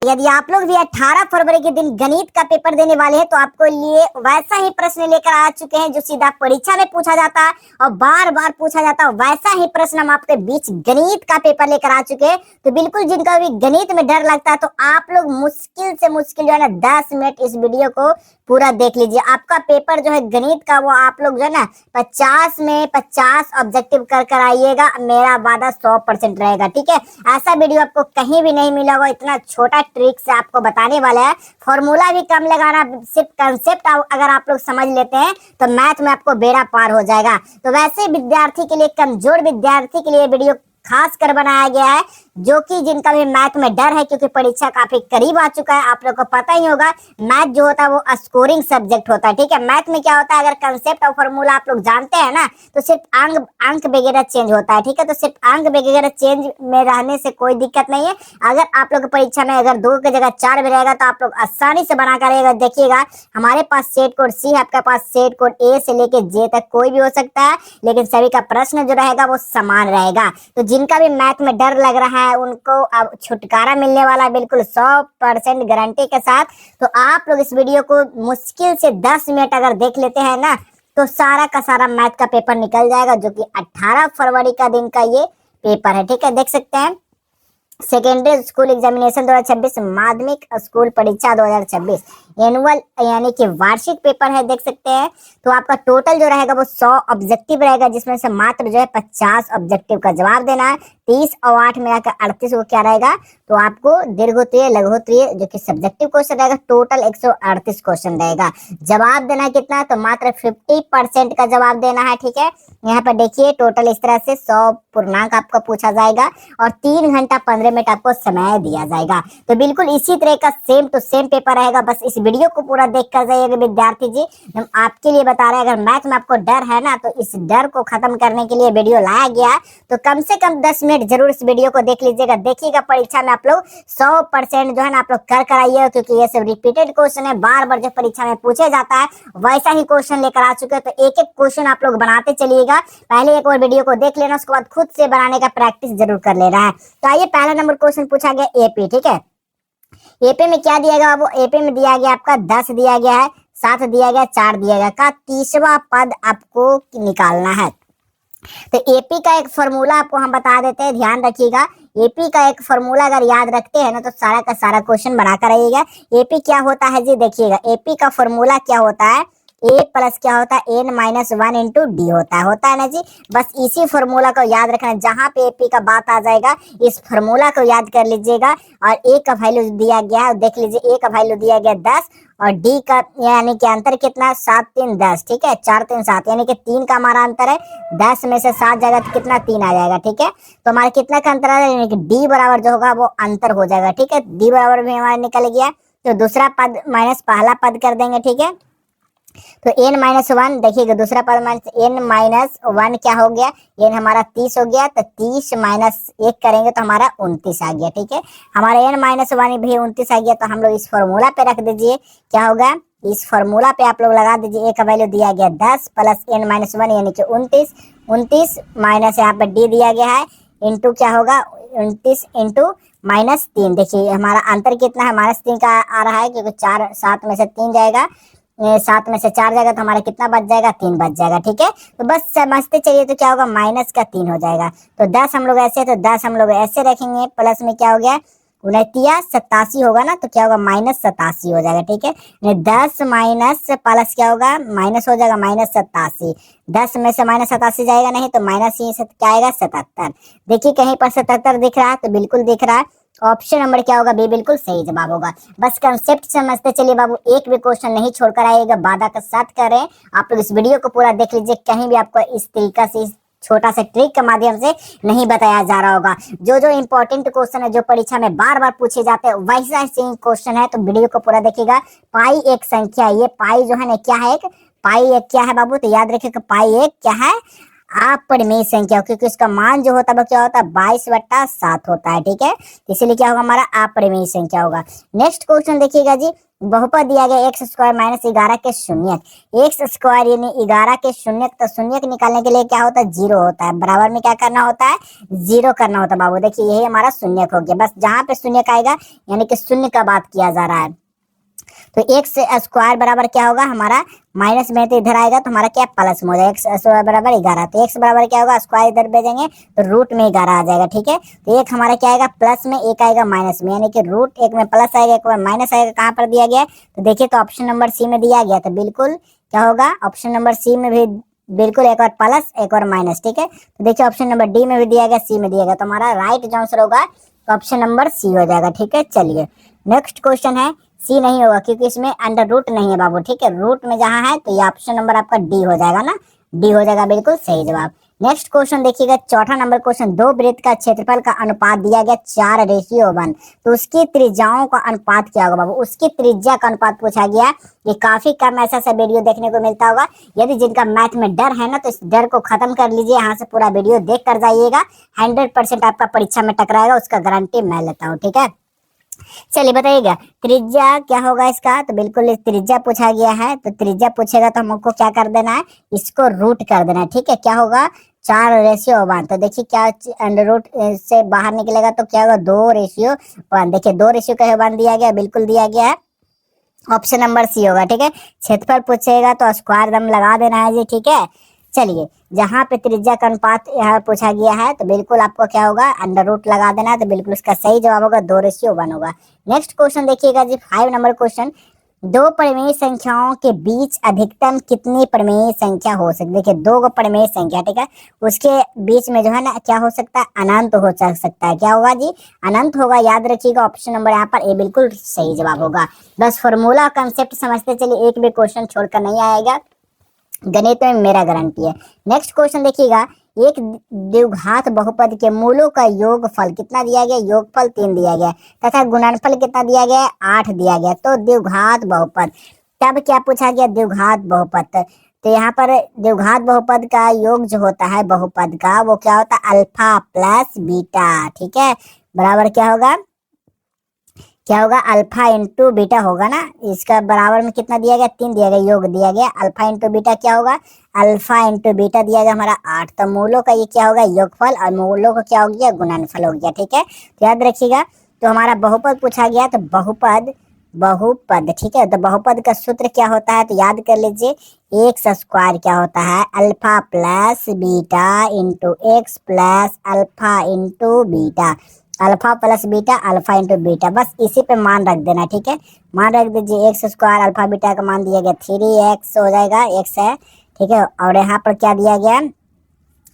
यदि आप लोग भी 18 फरवरी के दिन गणित का पेपर देने वाले हैं तो आपको लिए वैसा ही प्रश्न लेकर आ चुके हैं जो सीधा परीक्षा में पूछा जाता है और बार बार पूछा जाता है। वैसा ही प्रश्न हम आपके बीच गणित का पेपर लेकर आ चुके हैं। तो बिल्कुल जिनका भी गणित में डर लगता है तो आप लोग मुश्किल से मुश्किल जो है ना 10 मिनट इस वीडियो को पूरा देख लीजिए। आपका पेपर जो है गणित का वो आप लोग जो है ना 50 में 50 ऑब्जेक्टिव कर कर आइएगा। मेरा वादा 100% रहेगा, ठीक है। ऐसा वीडियो आपको कहीं भी नहीं मिला होगा। इतना छोटा ट्रिक से आपको बताने वाला है। फॉर्मूला भी कम लगाना, सिर्फ कंसेप्ट अगर आप लोग समझ लेते हैं तो मैथ में आपको बेड़ा पार हो जाएगा। तो वैसे विद्यार्थी के लिए, कमजोर विद्यार्थी के लिए वीडियो खास कर बनाया गया है, जो कि जिनका भी मैथ में डर है, क्योंकि परीक्षा काफी करीब आ चुका है। आप लोग को पता ही होगा मैथ जो होता है वो स्कोरिंग सब्जेक्ट होता है, ठीक है। मैथ में क्या होता है, अगर कंसेप्ट और फॉर्मूला आप लोग जानते हैं ना तो सिर्फ अंक वगैरह चेंज होता है, ठीक है। तो सिर्फ अंक वगैरह चेंज में रहने से कोई दिक्कत नहीं है। अगर आप लोग परीक्षा में अगर 2 की जगह 4 भी रहेगा तो आप लोग आसानी से बना कर देखिएगा। हमारे पास सेट कोड सी है, आपके पास सेट कोड ए से लेके जे तक कोई भी हो सकता है, लेकिन सभी का प्रश्न जो रहेगा वो समान रहेगा। तो जिनका भी मैथ में डर लग रहा है उनको अब छुटकारा मिलने वाला, बिल्कुल 100% गारंटी के साथ। तो आप लोग इस वीडियो को मुश्किल से 10 मिनट अगर देख लेते हैं ना तो सारा का सारा मैथ का पेपर निकल जाएगा, जो कि 18 फरवरी का दिन का ये पेपर है, ठीक है। देख सकते हैं सेकेंडरी स्कूल एग्जामिनेशन 2026, माध्यमिक स्कूल परीक्षा 2026 एनुअल यानी कि वार्षिक पेपर है, देख सकते हैं। तो आपका टोटल जो रहेगा वो 100 ऑब्जेक्टिव रहेगा, जिसमें से मात्र जो है 50 ऑब्जेक्टिव का जवाब देना है। 30 और 8 मिलाकर 38 को क्या रहेगा, तो आपको दीर्घोत्तरीय लघुत्तरीय जो कि सब्जेक्टिव क्वेश्चन रहेगा, टोटल 138 क्वेश्चन रहेगा। जवाब देना कितना, तो मात्र 50% का जवाब देना है, ठीक है। यहाँ पर देखिए टोटल इस तरह से 100 पूर्णांक आपको पूछा जाएगा और 3 घंटा 15 मिनट आपको समय दिया जाएगा। तो बिल्कुल इसी तरह का सेम टू सेम पेपर रहेगा। बस इस वीडियो को पूरा देख कर जाइएगा विद्यार्थी जी। हम आपके लिए बता रहे हैं, अगर मैथ में आपको डर है ना तो इस डर को खत्म करने के लिए वीडियो लाया गया। तो कम से कम 10 मिनट जरूर इस वीडियो को देख लीजिएगा। देखिएगा परीक्षा में आप लोग 100% जो है ना आप लोग कर आइएगा, क्योंकि ये सब रिपीटेड क्वेश्चन है, बार बार जब परीक्षा में पूछे जाता है वैसा ही क्वेश्चन लेकर आ चुके हैं। तो एक एक क्वेश्चन आप लोग बनाते चलिएगा। पहले एक और वीडियो को देख लेना, उसके बाद खुद से बनाने का प्रैक्टिस जरूर कर लेना है। तो आइए पहला नंबर क्वेश्चन पूछा गया एपी, ठीक है। एपी में क्या दिया गया, वो एपी में दिया गया आपका 10 दिया गया है, 7 दिया गया, 4 दिया गया का तीसरा पद आपको निकालना है। तो एपी का एक फॉर्मूला आपको हम बता देते हैं, ध्यान रखिएगा। एपी का एक फॉर्मूला अगर याद रखते हैं ना तो सारा का सारा क्वेश्चन बनाकर रहिएगा। एपी क्या होता है जी, देखिएगा एपी का फॉर्मूला क्या होता है, ए प्लस क्या होता है n-1 इंटू डी होता है ना जी। बस इसी फॉर्मूला को याद रखना, जहां पे एपी का बात आ जाएगा इस फॉर्मूला को याद कर लीजिएगा। और ए का वैल्यू दिया गया है, देख लीजिए ए का वैल्यू दिया गया 10 और डी का यानी कि अंतर कितना 7 3 10, ठीक है। 4 3 7 यानी कि 3 का हमारा अंतर है। 10 में से 7 जाएगा तो कितना 3 आ जाएगा, ठीक है। तो हमारा कितना का अंतर आ जाएगा, यानी कि डी बराबर जो होगा वो अंतर हो जाएगा, ठीक है। डी बराबर भी हमारा निकल गया। तो दूसरा पद माइनस पहला पद कर देंगे, ठीक है। तो n-1 देखिएगा, दूसरा पद माइनस n-1 क्या हो गया, n हमारा 30 हो गया। तो 30 माइनस 1 करेंगे तो हमारा 29 आ गया, ठीक है। हमारा n-1 भी 29 आ गया। तो हम लोग इस फॉर्मूला पे रख दीजिए, क्या होगा, इस फॉर्मूला पे आप लोग लगा दीजिए। ए का वैल्यू दिया गया 10 प्लस n-1 यानी कि 29 माइनस यहाँ पे डी दिया गया है इंटू क्या होगा 29 इंटू -3। देखिए हमारा अंतर कितना है, -3 का आ रहा है, क्योंकि 4 7 में से 3 जाएगा, 7 में से 4 जाएगा तो हमारा कितना बच जाएगा, 3 बच जाएगा, ठीक है। तो बस समझते चलिए। तो क्या होगा, माइनस का 3 हो जाएगा। तो 10 हम लोग ऐसे, तो 10 हम लोग ऐसे रखेंगे, प्लस में क्या हो गया 29 87 होगा ना, तो क्या होगा -87 हो जाएगा, ठीक है। 10 माइनस प्लस क्या होगा, माइनस हो जाएगा -87। 10 में से -87 जाएगा नहीं तो माइनस ही क्या आएगा 77। देखिए कहीं पर 77 दिख रहा है, तो बिल्कुल दिख रहा है। ऑप्शन नंबर क्या होगा, बी बिल्कुल सही जवाब होगा। बस कंसेप्ट समझते चलिए बाबू, एक भी क्वेश्चन नहीं छोड़कर आइएगा, वादा का साथ करें। आप लोग इस वीडियो को पूरा देख लीजिए, कहीं भी आपको इस तरीका से छोटा सा ट्रिक के माध्यम से नहीं बताया जा रहा होगा। जो जो इंपॉर्टेंट क्वेश्चन है, जो परीक्षा में बार बार पूछे जाते हैं वैसा सेम क्वेश्चन है। तो वीडियो को पूरा देखिएगा। पाई एक संख्या, ये पाई जो है ना क्या है, एक पाई एक क्या है बाबू, तो याद रखिए कि पाई एक क्या है, अपरिमेय संख्या, क्योंकि उसका मान जो होता है वो क्या होता है 22/7 होता है, ठीक है। तो इसीलिए क्या होगा हमारा अपरिमेय संख्या होगा। नेक्स्ट क्वेश्चन देखिएगा जी, बहुपद दिया गया एक्स स्क्वायर माइनस 11 के शून्यक। एक्स स्क्वायर यानी 11 के शून्यक, तो शून्यक निकालने के लिए क्या होता है 0 होता है, बराबर में क्या करना होता है 0 करना होता है बाबू। देखिए यही हमारा शून्यक हो गया, बस जहां पे शून्यक आएगा यानी कि शून्य का बात किया जा रहा है। तो एक्स स्क्वायर बराबर क्या होगा हमारा, माइनस में तो इधर आएगा तो हमारा क्या प्लस में हो जाएगा, एक्स स्क्वायर बराबर 11। तो एक्स बराबर क्या होगा, स्क्वायर इधर भेजेंगे तो रूट में 11 आ जाएगा, ठीक है। तो एक हमारा क्या आएगा प्लस में, एक आएगा माइनस में, यानी कि रूट एक में प्लस आएगा एक में माइनस आएगा। कहाँ पर दिया गया है तो देखिए, तो ऑप्शन नंबर सी में दिया गया, तो बिल्कुल क्या होगा ऑप्शन नंबर सी में भी बिल्कुल एक और प्लस एक और माइनस, ठीक है। तो देखिए ऑप्शन नंबर डी में भी दिया गया, सी में दिया गया, तो हमारा राइट जो आंसर होगा तो ऑप्शन नंबर सी हो जाएगा, ठीक है। चलिए नेक्स्ट क्वेश्चन है, सी नहीं होगा क्योंकि इसमें अंडर रूट नहीं है बाबू, ठीक है। रूट में जहां है तो ये ऑप्शन नंबर आपका डी हो जाएगा ना, डी हो जाएगा बिल्कुल सही जवाब। नेक्स्ट क्वेश्चन देखिएगा, चौथा नंबर क्वेश्चन, दो वृत्त का क्षेत्रफल का अनुपात दिया गया 4:1, तो उसकी त्रिज्याओं का अनुपात क्या होगा बाबू, उसकी त्रिज्या का अनुपात पूछा गया। ये काफी कम ऐसा वीडियो देखने को मिलता होगा। यदि जिनका मैथ में डर है ना तो इस डर को खत्म कर लीजिए, यहाँ से पूरा वीडियो देख कर जाइएगा, 100% आपका परीक्षा में टकराएगा, उसका गारंटी मैं लेता हूँ, ठीक है। चलिए बताइएगा त्रिज्या क्या होगा इसका, तो बिल्कुल त्रिज्या पूछा गया है, तो त्रिज्या पूछेगा तो हमको क्या कर देना है, इसको रूट कर देना है, ठीक है। क्या होगा 4:1, तो देखिए क्या अंडर रूट से बाहर निकलेगा तो क्या होगा 2:1। देखिए 2:1 दिया गया, बिल्कुल दिया गया है, ऑप्शन नंबर सी होगा, ठीक है। क्षेत्रफल पूछेगा तो स्क्वायर दम लगा देना है जी, ठीक है। चलिए जहां पे त्रिज्या का अनुपात यहाँ पूछा गया है तो बिल्कुल आपको क्या होगा अंडर रूट लगा देना है, तो बिल्कुल इसका सही जवाब होगा 2:1 होगा। नेक्स्ट क्वेश्चन देखिएगा जी, 5 नंबर क्वेश्चन, दो परिमेय संख्याओं के बीच अधिकतम कितनी परिमेय संख्या हो सकती है। देखिए दो परिमेय संख्या, ठीक है, उसके बीच में जो है ना क्या हो सकता है, अनंत हो सकता है। क्या होगा जी, अनंत होगा, याद रखिएगा ऑप्शन नंबर यहाँ पर ए बिल्कुल सही जवाब होगा। बस फॉर्मूला कंसेप्ट समझते चलिए, एक भी क्वेश्चन छोड़कर नहीं आएगा, गणित में मेरा गारंटी है। नेक्स्ट क्वेश्चन देखिएगा, एक द्विघात बहुपद के मूलों का योगफल कितना दिया गया, योगफल 3 दिया गया, तथा गुणनफल कितना दिया गया 8 दिया गया। तो द्विघात बहुपद, तब क्या पूछा गया द्विघात बहुपद, तो यहाँ पर द्विघात बहुपद का योग जो होता है बहुपद का वो क्या होता है अल्फा प्लस बीटा, ठीक है। बराबर क्या होगा अल्फा इंटू बीटा होगा ना, इसका बराबर में कितना दिया गया 3 दिया गया, योग दिया गया, अल्फा इंटू बीटा क्या होगा अल्फा इंटू बीटा दिया गया हमारा 8, तो मूलों का ये क्या होगा योगफल और मूलों का क्या हो गया गुणनफल हो गया, ठीक है। तो याद रखिएगा, तो हमारा बहुपद पूछा गया, तो बहुपद ठीक है, तो बहुपद का सूत्र क्या होता है तो याद कर लीजिए, एक्स स्क्वायर क्या होता है alpha plus beta into x plus alpha into beta, alpha plus beta alpha into beta, बस इसी पे मान रख देना, ठीक है। मान रख दीजिए एक्स स्क्वायर अल्फा बीटा का मान दिया गया 3x हो जाएगा, एक्स है, ठीक है। और यहाँ पर क्या दिया गया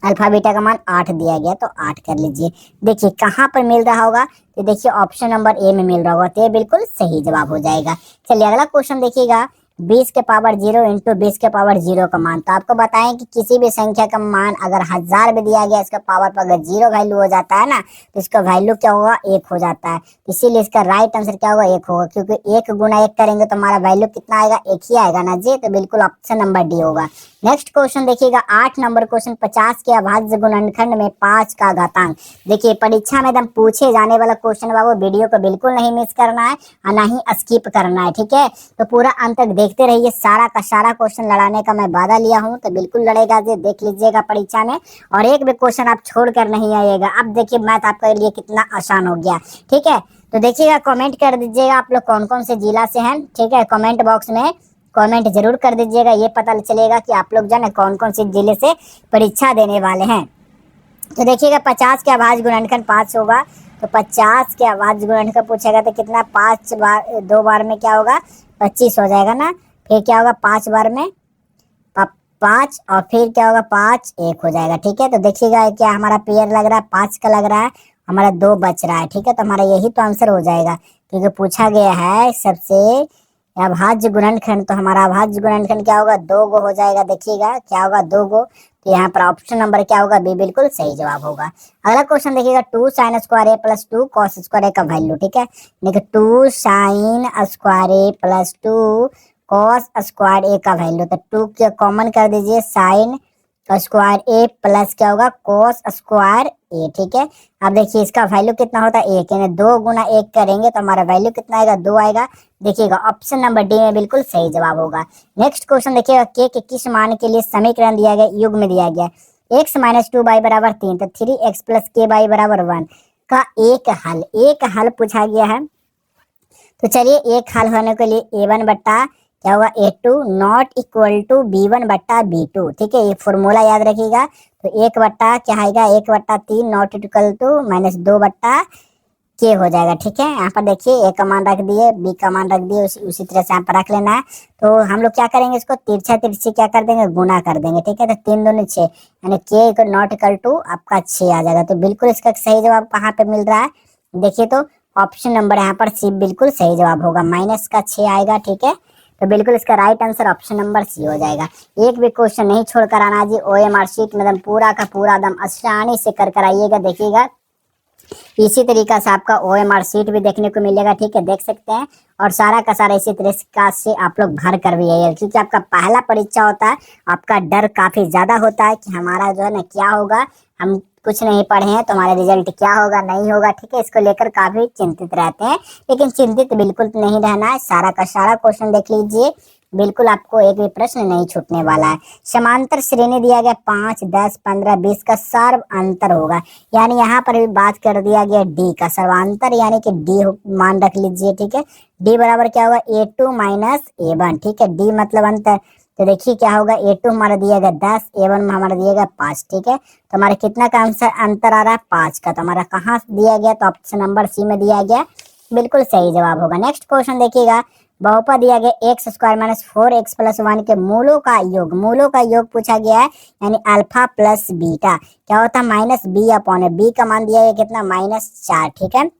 अल्फा बीटा का मान 8 दिया गया, तो 8 कर लीजिए। देखिए कहाँ पर मिल रहा होगा, तो देखिए ऑप्शन नंबर ए में मिल रहा होगा, तो ये बिल्कुल सही जवाब हो जाएगा। चलिए अगला क्वेश्चन देखिएगा, 20 के पावर 0 इंटू 20 के पावर 0 का मान, तो आपको बताएं कि किसी भी संख्या का मान अगर 1000 में दिया गया, इसका पावर पर अगर 0 वैल्यू हो जाता है ना तो इसका वैल्यू क्या होगा 1 हो जाता है, इसीलिए इसका राइट आंसर क्या होगा 1 होगा, क्योंकि 1 गुना 1 करेंगे तो हमारा वैल्यू कितना आएगा 1 ही आएगा ना जी, तो बिल्कुल ऑप्शन नंबर डी होगा। नेक्स्ट क्वेश्चन देखिएगा 8 नंबर क्वेश्चन, 50 के अभाज्य गुणनखंड में 5 का घातांक। देखिए परीक्षा में एकदम पूछे जाने वाला क्वेश्चन बाबू, वीडियो को बिल्कुल नहीं मिस करना है और ना ही स्किप करना है, ठीक है। तो पूरा अंत तक देखते रहिए, सारा का सारा क्वेश्चन लड़ाने का मैं वादा लिया हूँ, तो बिल्कुल लड़ेगा जी, देख लीजिएगा परीक्षा में, और एक भी क्वेश्चन आप छोड़ कर नहीं आइएगा। अब देखिए मैथ आपके लिए कितना आसान हो गया, ठीक है। तो देखिएगा कमेंट कर दीजिएगा आप लोग कौन कौन से जिला से हैं, ठीक है, कमेंट बॉक्स में कमेंट जरूर कर दीजिएगा, ये पता चलेगा कि आप लोग जाने कौन कौन से जिले से परीक्षा देने वाले हैं। तो देखिएगा 50 के अभाज्य गुणनखंड 5 होगा, तो 50 के अभाज्य गुणनखंड पूछेगा तो कितना 5 बार 2 बार में क्या होगा 25 हो जाएगा ना, फिर क्या होगा 5 बार में 5 और फिर क्या होगा 5 1 हो जाएगा, ठीक है। तो देखिएगा क्या हमारा पेयर लग रहा है 5 का लग रहा है, हमारा 2 बच रहा है, ठीक है। तो हमारा यही तो आंसर हो जाएगा, क्योंकि पूछा गया है सबसे अभाज्य गुणनखंड, तो हमारा अभाज्य गुणनखंड क्या होगा 2 गो हो जाएगा, देखिएगा क्या होगा 2 गो, तो यहाँ पर ऑप्शन नंबर क्या होगा बी बिल्कुल सही जवाब होगा। अगला क्वेश्चन देखिएगा 2 sin स्क्वायर ए प्लस 2 cos स्क्वायर ए का वैल्यू, ठीक है। देखिए 2 sin स्क्वायर ए प्लस 2 cos स्क्वायर ए का वैल्यू, तो 2 के कॉमन कर दीजिए, साइन स्क्वायर ए प्लस क्या होगा कोस स्क्वायर ए, ठीक है। अब देखिए इसका वैल्यू कितना होता है 1, यानी 2 गुना 1 करेंगे तो हमारा वैल्यू कितना आएगा 2 आएगा। देखिएगा ऑप्शन नंबर डी में बिल्कुल सही जवाब होगा। नेक्स्ट क्वेश्चन देखिएगा के किस मान के लिए समीकरण दिया गया युग में दिया गया x माइनस 2y बराबर 3, तो 3x प्लस के वाई बराबर 1 का एक हल पूछा गया है। तो चलिए एक हल होने के लिए a1 बट्टा क्या होगा a2 not equal to b1 बट्टा b2, ठीक है। ये फॉर्मूला याद रखिएगा। तो 1 बट्टा क्या आएगा 1 बट्टा 3 नॉट इक्वल टू माइनस 2 बट्टा के हो जाएगा, ठीक है। यहाँ पर देखिए ए का मान रख दिए, बी का मान रख दिए, उसी तरह से यहाँ पर रख लेना है। तो हम लोग क्या करेंगे इसको तिरछा तिरछी क्या कर देंगे गुना कर देंगे, ठीक है। तो 3 दूनी 6 यानी के नॉट इक्वल टू आपका 6 आ जाएगा। तो बिल्कुल इसका सही जवाब कहाँ पे मिल रहा है देखिए, तो ऑप्शन नंबर यहाँ पर सी बिल्कुल सही जवाब होगा, माइनस का 6 आएगा, ठीक है। तो बिल्कुल इसका right answer option number C हो जाएगा। एक भी क्वेश्चन नहीं छोड़कर आना जी, ओएमआर शीट में एकदम पूरा का पूरा एकदम आसानी से कर आइएगा। देखिएगा इसी तरीका से आपका ओएमआर शीट भी देखने को मिलेगा, ठीक है, देख सकते हैं। और सारा का सारा इसी तरीका से आप लोग भर कर भी आइए, क्योंकि आपका पहला परीक्षा होता है, आपका डर काफी ज्यादा होता है कि हमारा जो है ना क्या होगा, हम कुछ नहीं पढ़े हैं तो हमारा रिजल्ट क्या होगा नहीं होगा, ठीक है। इसको लेकर काफी चिंतित रहते हैं, लेकिन चिंतित बिल्कुल नहीं रहना है। सारा का सारा क्वेश्चन देख लीजिए, बिल्कुल आपको एक भी प्रश्न नहीं छूटने वाला है। समांतर श्रेणी दिया गया 5, 10, 15, 20 का सर्व अंतर होगा, यानी यहाँ पर भी बात कर दिया गया डी का सर्वांतर, यानी कि डी मान रख लीजिए, ठीक है। डी बराबर क्या होगा a2 माइनस a1, ठीक है। डी मतलब अंतर, तो देखिए क्या होगा a2 हमारा दिया गया 10, a1 में हमारा दिया गया 5, ठीक है। तो हमारा कितना का आंसर अंतर आ रहा है 5 का, तो हमारा कहाँ दिया गया, तो ऑप्शन नंबर सी में दिया गया, बिल्कुल सही जवाब होगा। नेक्स्ट क्वेश्चन देखिएगा, बहुपद दिया गया x square minus 4x plus 1 के मूलों का योग पूछा गया है, यानी अल्फा प्लस बीटा क्या होता है माइनस बी अपॉन है। बी का मान दिया गया कितना -4, ठीक है,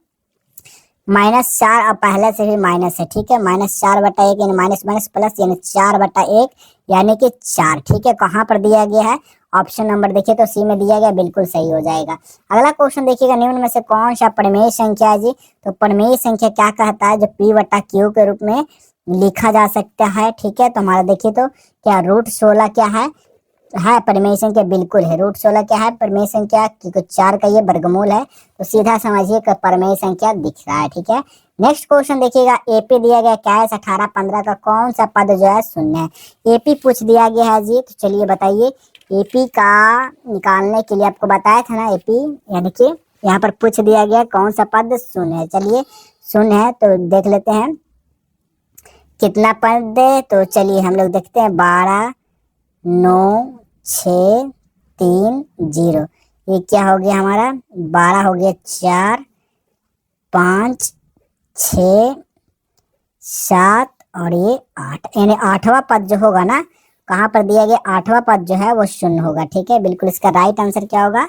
-4 और पहले से भी माइनस है, ठीक है। -4/1 यानी माइनस माइनस प्लस यानी 4/1 यानी कि 4, ठीक है। कहाँ पर दिया गया है ऑप्शन नंबर देखिए तो सी में दिया गया, बिल्कुल सही हो जाएगा। अगला क्वेश्चन देखिएगा, निम्न में से कौन सा परिमेय संख्या है जी, तो परिमेय संख्या क्या कहता है जो p/q के रूप में लिखा जा सकता है, ठीक है। तो हमारा देखिए तो क्या √16 क्या है परिमेय संख्या, बिल्कुल है। √16 क्या है परिमेय संख्या, क्योंकि 4 का ये वर्गमूल है, तो सीधा समझिए कि परिमेय संख्या दिख रहा है, ठीक है। नेक्स्ट क्वेश्चन देखिएगा, एपी दिया गया क्या है 18, 15 का कौन सा पद जो है शून्य है। एपी पूछ दिया गया है जी, तो चलिए बताइए एपी का निकालने के लिए आपको बताया था ना, एपी यानी कि यहाँ पर पूछ दिया गया कौन सा पद शून्य है। चलिए शून्य है तो देख लेते हैं कितना पद है, तो चलिए हम लोग देखते हैं 12, 9, 6, 3, 0। ये क्या हो गया हमारा 12 हो गया 4, 5, 6, 7 और ये 8, यानी 8वां पद जो होगा ना, कहाँ पर दिया गया 8वां पद जो है वो शून्य होगा, ठीक है। बिल्कुल इसका राइट आंसर क्या होगा,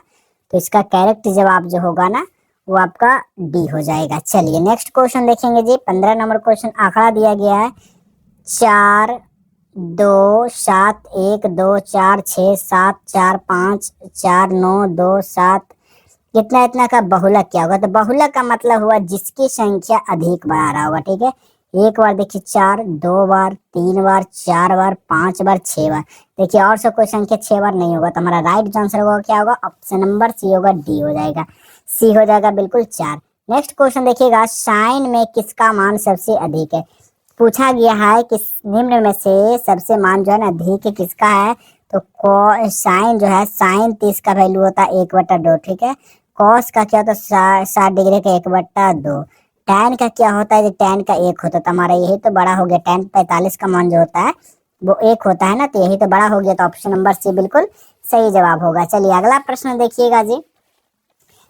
तो इसका करेक्ट जवाब जो होगा ना वो आपका डी हो जाएगा। चलिए नेक्स्ट क्वेश्चन देखेंगे जी, 15 नंबर क्वेश्चन आंकड़ा दिया गया है 4, 2, 7, 1, 2, 4, 6, 7, 4, 5, 4, 9, 2, 7 इतना का बहुलक क्या होगा, तो बहुलक का मतलब हुआ जिसकी संख्या अधिक बना रहा होगा, ठीक है। एक बार देखिए 4, 2 बार, 3 बार, 4 बार, 5 बार, 6 बार, देखिए और सब कोई संख्या 6 बार नहीं होगा, तो हमारा राइट आंसर होगा क्या होगा ऑप्शन नंबर सी होगा, डी हो जाएगा, सी हो जाएगा बिल्कुल 4। नेक्स्ट क्वेश्चन देखिएगा, साइन में किसका मान सबसे अधिक है, पूछा गया है कि निम्न में से सबसे मान जो है ना अधिक किसका है, तो साइन जो है साइन 30 का वैल्यू होता है 1/2, ठीक है। कॉस का क्या होता है 60 डिग्री का 1/2। टैन का क्या होता है, टैन का 1 होता है, तो हमारा यही तो बड़ा हो गया, टैन 45 का मान जो होता है वो 1 होता है ना, तो यही तो बड़ा हो गया, तो ऑप्शन नंबर सी बिल्कुल सही जवाब होगा। चलिए अगला प्रश्न देखिएगा जी,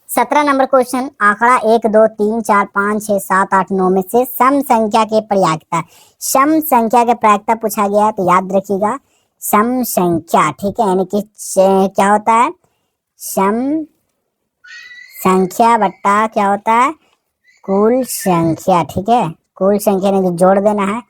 17 नंबर क्वेश्चन, आंकड़ा 1, 2, 3, 4, 5, 6, 7, 8, 9 में से सम संख्या के प्रयाक्ता, सम संख्या के प्रयाक्ता पूछा गया है, तो याद रखिएगा सम संख्या, ठीक है, यानी कि क्या होता है सम संख्या बट्टा क्या होता है कुल संख्या, ठीक है। कुल संख्या यानी कि जोड़ देना है,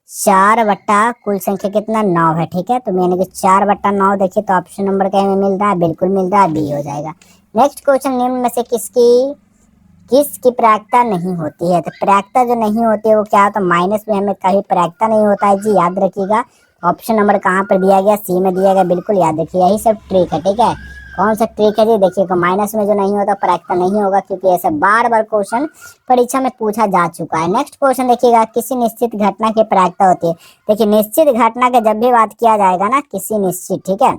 4 बट्टा कुल संख्या कितना 9 है, ठीक है। तो यानी कि 4/9 देखिए तो ऑप्शन नंबर क्या में मिल रहा है, बिल्कुल मिल रहा है, बी हो जाएगा। नेक्स्ट क्वेश्चन, निम्न में से किसकी प्रयाक्ता नहीं होती है, तो प्रयाक्ता जो नहीं होती है वो क्या होता है माइनस में हमें कभी प्रयाक्ता नहीं होता है जी, याद रखिएगा ऑप्शन नंबर कहाँ पर दिया गया, सी में दिया गया। बिल्कुल याद रखिए, यही सब ट्रिक है, ठीक है। कौन सा ट्रिक है जी, देखिए माइनस में जो नहीं होता प्रायिकता नहीं होगा, क्योंकि ऐसा बार बार क्वेश्चन परीक्षा में पूछा जा चुका है। नेक्स्ट क्वेश्चन देखिएगा, किसी निश्चित घटना की प्रायिकता होती है। देखिए निश्चित घटना का जब भी बात किया जाएगा ना, किसी निश्चित, ठीक है,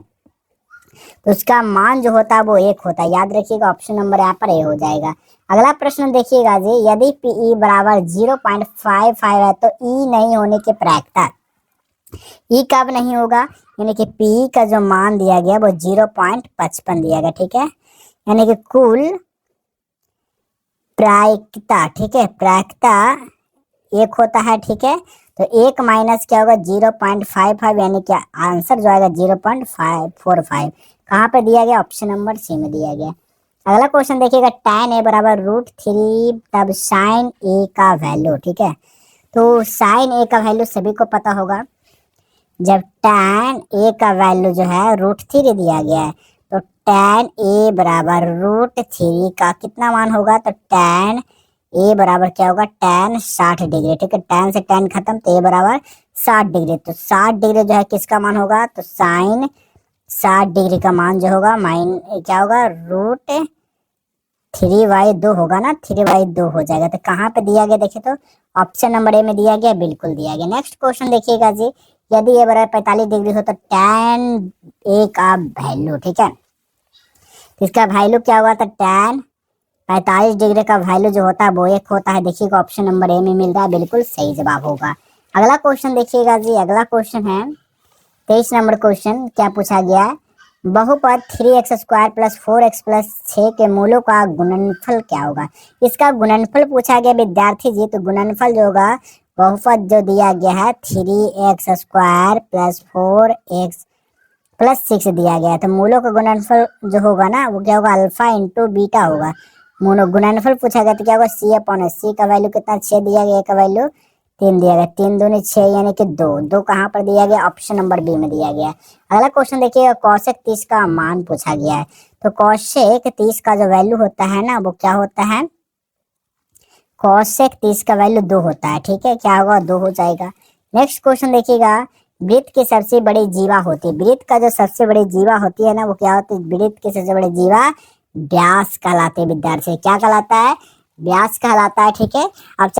तो उसका मान जो होता है वो 1 होता है। याद रखिएगा, ऑप्शन नंबर यहाँ पर ए हो जाएगा। अगला प्रश्न देखिएगा जी, यदि पीई बराबर 0.55 है तो ई नहीं होने की प्रायिकता, ई कब नहीं होगा, यानी कि पी का जो मान दिया गया वो 0.55 दिया गया, ठीक है, यानी कि कुल प्रायिकता, ठीक है, प्रायिकता 1 होता है, ठीक है। तो 1 माइनस क्या होगा 0.55, यानी कि आंसर जो आएगा 0.545। कहाँ पे दिया गया, ऑप्शन नंबर सी में दिया गया। अगला क्वेश्चन देखिएगा, tan a बराबर √3 तब sin a का वैल्यू, ठीक है। तो sin a का वैल्यू सभी को पता होगा, जब tan a का वैल्यू जो है √3 दिया गया है, तो tan a बराबर √3 का कितना मान होगा, तो tan a बराबर क्या होगा, tan 60 डिग्री, ठीक है। tan से tan खत्म, तो a बराबर 60 डिग्री, तो 60 डिग्री जो है किसका मान होगा, तो sin 60 डिग्री का मान जो होगा माइन क्या होगा, √3/2 होगा ना, 3/2 हो जाएगा। तो कहाँ पे दिया गया, देखिए तो ऑप्शन नंबर ए में दिया गया, बिल्कुल दिया गया। नेक्स्ट क्वेश्चन देखिएगा जी, यदि ए बराबर 45 डिग्री हो तो tan a का वैल्यू, ठीक है, इसका वैल्यू क्या हुआ, तो tan 45 डिग्री का वैल्यू जो होता है वो 1 होता है। देखिएगा ऑप्शन नंबर ए में मिल रहा है, बिल्कुल सही जवाब होगा। अगला क्वेश्चन देखिएगा जी, अगला क्वेश्चन है 23 नंबर क्वेश्चन। क्या पूछा गया है, बहुपद 3x² + 4x + 6 के मूलों का गुणनफल क्या होगा। इसका गुणनफल पूछा गया विद्यार्थी जी, तो गुणनफल जो होगा बहुपद जो दिया गया है 3x² + 4x + 6 दिया गया है, तो मूलों का गुणनफल जो होगा ना वो क्या होगा, अल्फा इंटू बीटा होगा। मूलों गुणनफल पूछा गया तो क्या होगा, c/s। c का वैल्यू कितना, 6 दिया गया, का वैल्यू 3 दिया गया, 3 दूनी 6 यानी कि 2। 2 कहाँ पर दिया गया, ऑप्शन नंबर बी में दिया गया। अगला क्वेश्चन देखिएगा, कौशिक 30 का मान पूछा गया है। तो कौशिक 30 का जो वैल्यू होता है ना वो क्या होता है, कौशिक 30 का वैल्यू 2 होता है, ठीक है, क्या होगा, 2 हो जाएगा। नेक्स्ट क्वेश्चन देखिएगा, वृत्त की सबसे बड़ी जीवा होती है। वृत्त का जो सबसे बड़ी जीवा होती है ना वो क्या होती है, वृत्त की सबसे बड़ी जीवा व्यास कहलाते हैं विद्यार्थी। क्या कहलाता है, व्यास कहलाता है, ठीक है। अब